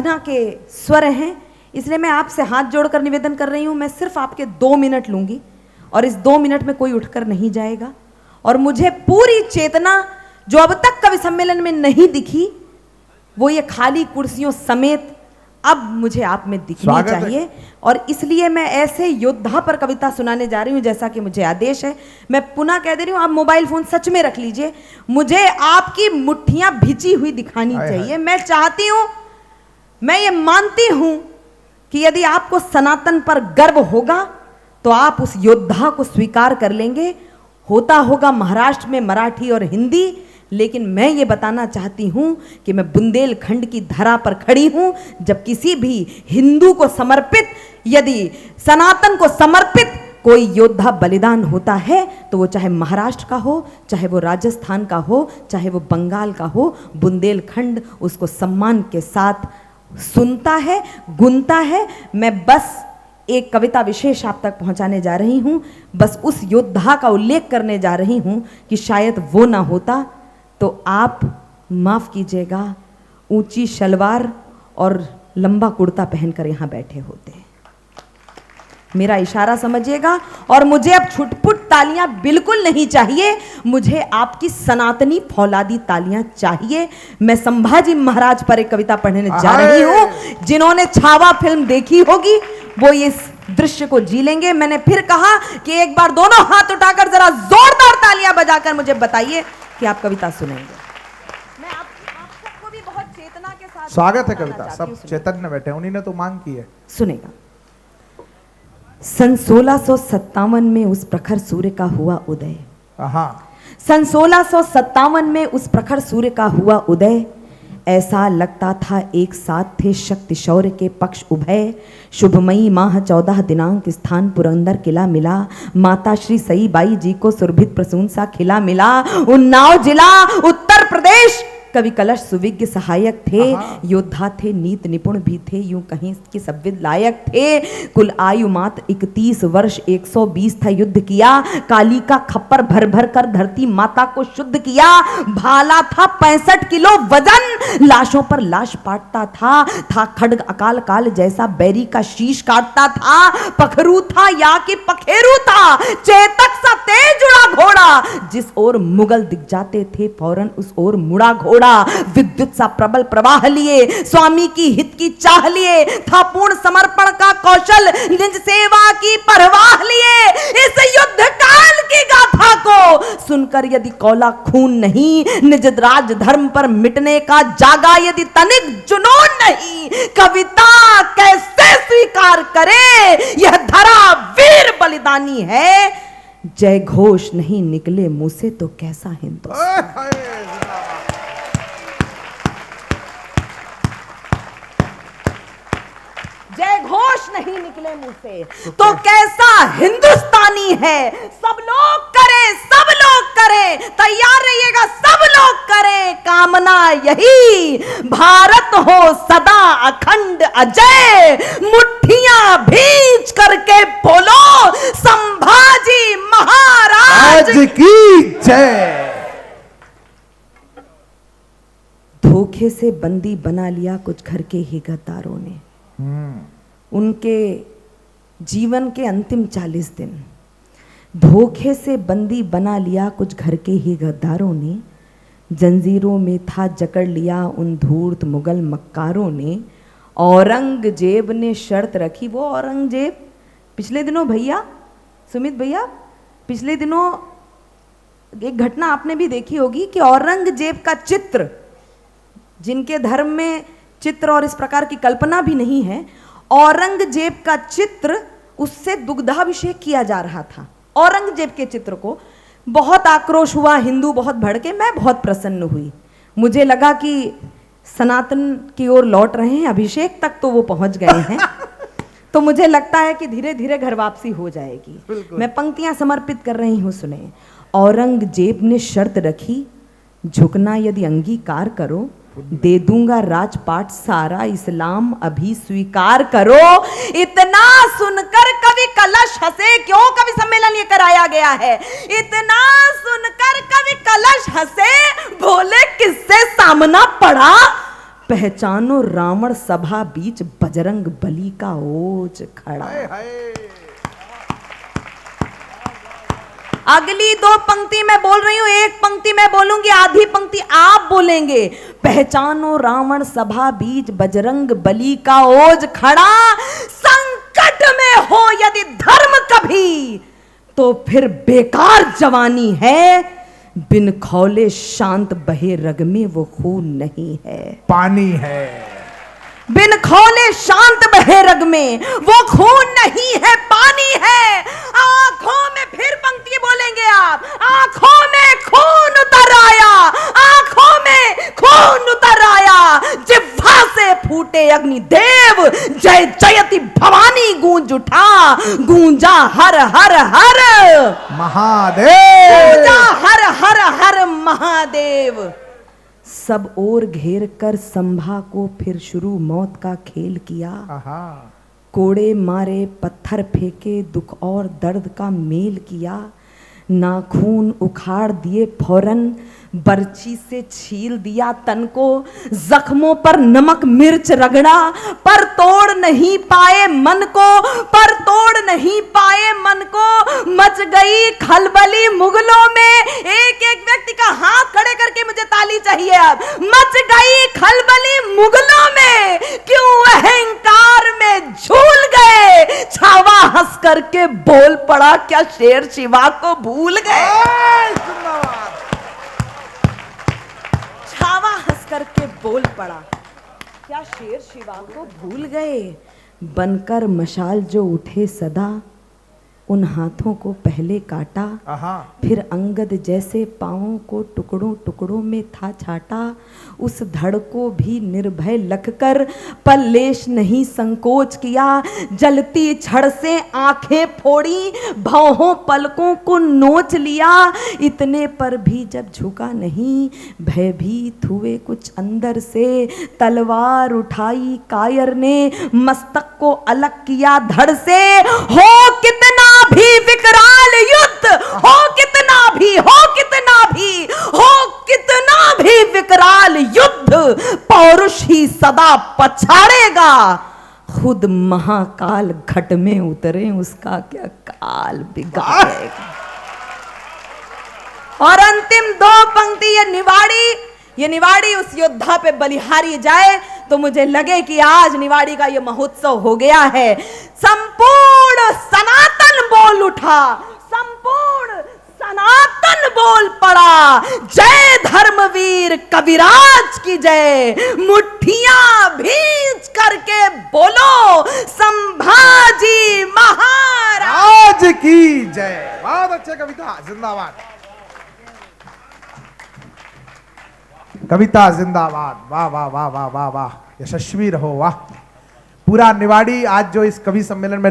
आराधना के स्वर हैं, इसलिए मैं आपसे हाथ जोड़कर निवेदन कर रही हूं। मैं सिर्फ आपके 2 मिनट लूंगी और इस 2 मिनट में कोई उठकर नहीं जाएगा। और मुझे पूरी चेतना जो अब तक कवि सम्मेलन में नहीं दिखी, वो ये खाली कुर्सियों समेत अब मुझे आप में दिखनी चाहिए। और इसलिए मैं ऐसे योद्धा पर कविता सुनाने जा रही हूं जैसा कि मुझे आदेश है। मैं पुनः कह दे रही हूं, आप मोबाइल फोन सच में रख लीजिए, मुझे आपकी मुट्ठियां भिजी हुई दिखानी चाहिए। मैं चाहती हूं, मैं ये मानती हूं कि यदि आपको सनातन पर गर्व होगा तो आप उस योद्धा को स्वीकार कर लेंगे। होता होगा महाराष्ट्र में मराठी और हिंदी, लेकिन मैं ये बताना चाहती हूं कि मैं बुंदेलखंड की धरा पर खड़ी हूं। जब किसी भी हिंदू को समर्पित, यदि सनातन को समर्पित कोई योद्धा बलिदान होता है तो वो चाहे महाराष्ट्र का हो, चाहे वो राजस्थान का हो, चाहे वो बंगाल का हो, बुंदेलखंड उसको सम्मान के साथ सुनता है, गुनता है। मैं बस एक कविता विशेष आप तक पहुंचाने जा रही हूं, बस उस योद्धा का उल्लेख करने जा रही हूं कि शायद वो ना होता तो आप माफ कीजिएगा ऊंची शलवार और लंबा कुर्ता पहनकर यहां बैठे होते। मेरा इशारा समझिएगा। और मुझे अब छुटपुट तालियां बिल्कुल नहीं चाहिए, मुझे आपकी सनातनी फौलादी तालियां चाहिए। मैं संभाजी महाराज पर एक कविता पढ़ने जा रही हूं। जिन्होंने छावा फिल्म देखी होगी वो इस दृश्य को जी लेंगे। मैंने फिर कहा कि एक बार दोनों हाथ उठाकर जरा जोरदार तालियां बजाकर मुझे बताइए कि आप कविता सुनेंगे। मैं आप सबको भी बहुत चेतना के साथ स्वागत है। कविता सब चैतन्य बैठे, उन्हीं ने तो मांग की है। सुनेगा। सन 1657 में उस प्रखर सूर्य का हुआ उदय। सन 1657 में उस प्रखर सूर्य का हुआ उदय। ऐसा लगता था एक साथ थे शक्ति शौर्य के पक्ष उभय। शुभमयी माह 14 दिनांक स्थान पुरंदर किला मिला। माता श्री सईबाई जी को सुरभित प्रसून सा खिला मिला। उन्नाव जिला उत्तर प्रदेश। कवि कलश सुविज्ञ सहायक थे, योद्धा थे, नीत निपुण भी थे, यूं कहीं कि सभ्य लायक थे। कुल आयु मात्र 31 वर्ष, 120 था युद्ध किया। काली का खप्पर भर भर कर धरती माता को शुद्ध किया। भाला था 65 किलो वजन, लाशों पर लाश पाटता था खड्ग अकाल काल जैसा बैरी का शीश काटता था। पखरू था या कि पखेरू था, चेतक सा तेज उड़ा घोड़ा। जिस ओर मुगल दिख जाते थे फौरन उस ओर मुड़ा घोड़ा। विद्युत सा प्रबल प्रवाह लिए, स्वामी की हित की चाह लिए, था पूर्ण समर्पण का कौशल, निज सेवा की परवाह लिए। इस युद्ध काल की गाथा को सुनकर यदि कौला खून नहीं, निज राज धर्म पर मिटने का जागा यदि तनिक जुनून नहीं, कविता कैसे स्वीकार करे यह धरा वीर बलिदानी है। जय घोष नहीं निकले मुंह से तो कैसा हिंदुस्तान। जय घोष नहीं निकले मुंह से तो कैसा हिंदुस्तानी है। सब लोग करें, सब लोग करें, तैयार रहिएगा, सब लोग करें। कामना यही भारत हो सदा अखंड अजय। मुट्ठियां भींच करके बोलो संभाजी महाराज की जय। धोखे से बंदी बना लिया कुछ घर के ही गद्दारों ने। उनके जीवन के अंतिम 40 दिन धोखे से बंदी बना लिया कुछ घर के ही गद्दारों ने। जंजीरों में था जकड़ लिया उन धूर्त मुगल मक्कारों ने। औरंगजेब ने शर्त रखी, वो औरंगजेब पिछले दिनों भैया सुमित भैया, पिछले दिनों एक घटना आपने भी देखी होगी कि औरंगजेब का चित्र, जिनके धर्म में चित्र और इस प्रकार की कल्पना भी नहीं है, औरंगजेब का चित्र उससे दुग्धाभिषेक किया जा रहा था। औरंगजेब के चित्र को बहुत आक्रोश हुआ, हिंदू बहुत भड़के, मैं बहुत प्रसन्न हुई। मुझे लगा कि सनातन की ओर लौट रहे हैं, अभिषेक तक तो वो पहुंच गए हैं। तो मुझे लगता है कि धीरे धीरे घर वापसी हो जाएगी। मैं पंक्तियां समर्पित कर रही हूं, सुने। औरंगजेब ने शर्त रखी, झुकना यदि अंगीकार करो, दे दूंगा राजपाट सारा, इस्लाम अभी स्वीकार करो। इतना सुनकर कवि कलश हंसे। क्यों कवि सम्मेलन ये कराया गया है? इतना सुनकर कवि कलश हंसे, बोले किससे सामना पड़ा? पहचानो रावण सभा बीच बजरंग बली का ओज खड़ा। हाय हाय। अगली दो पंक्ति मैं बोल रही हूं, एक पंक्ति मैं बोलूंगी, आधी पंक्ति आप बोलेंगे। पहचानो रावण सभा बीच बजरंग बली का ओज खड़ा, संकट में हो यदि धर्म कभी तो फिर बेकार जवानी है, बिन खौले शांत बहे रग में वो खून नहीं है। पानी है। बिन खौले शांत बहे रग में वो खून नहीं है, पानी है। आंखों में, फिर पंक्ति बोलेंगे आप, आंखों में खून उतर आया, आंखों में खून उतर आया, जिह्वा से फूटे अग्निदेव, जय जयति भवानी गूंज उठा, गूंजा हर हर हर महादेव, गूंजा हर हर हर महादेव। सब ओर घेर कर संभा को फिर शुरू मौत का खेल किया। आहा। कोड़े मारे, पत्थर फेंके, दुख और दर्द का मेल किया। नाखून उखाड़ दिए फौरन, बर्छी से छील दिया तन को, जख्मों पर नमक मिर्च रगड़ा, पर तोड़ नहीं पाए मन को, पर तोड़ नहीं पाए मन को। मच गई खलबली मुगलों में, एक एक व्यक्ति का हाथ खड़े करके मुझे ताली चाहिए अब। मच गई खलबली मुगलों में, क्यों अहंकार में झूल गए, छावा हंस करके बोल पड़ा, क्या शेर शिवा को भूल गए। छावा हंस करके बोल पड़ा, क्या शेर शिवा को भूल गए। बनकर मशाल जो उठे सदा, उन हाथों को पहले काटा, आहा। फिर अंगद जैसे पांवों को टुकड़ों टुकड़ों में था छाटा। उस धड़ को भी निर्भय लखकर पल्लेश नहीं संकोच किया, जलती छड़ से आंखें फोड़ी, भौहों पलकों को नोच लिया। इतने पर भी जब झुका नहीं, भयभीत हुए कुछ अंदर से, तलवार उठाई कायर ने, मस्तक को अलग किया धड़ से। हो कितना भी विकराल युद्ध, हो कितना भी, हो कितना भी, हो कितना भी विकराल युद्ध, पौरुष ही सदा पछाड़ेगा। खुद महाकाल घट में उतरे, उसका क्या काल बिगाड़ेगा। और अंतिम दो पंक्ति, ये निवाड़ी उस योद्धा पे बलिहारी जाए तो मुझे लगे कि आज निवाड़ी का ये महोत्सव हो गया है। संपूर्ण सनातन बोल उठा, संपूर्ण सनातन बोल पड़ा, जय धर्मवीर कविराज की जय। मुट्ठियां भींच करके बोलो, संभाजी महाराज की जय। बहुत अच्छे कविता, जिंदाबाद। कविता जिंदाबाद। वाह वाह वाह वाह वाह वाह, यशस्वी रहो। वाह। पूरा निवाड़ी आज जो इस कवि सम्मेलन में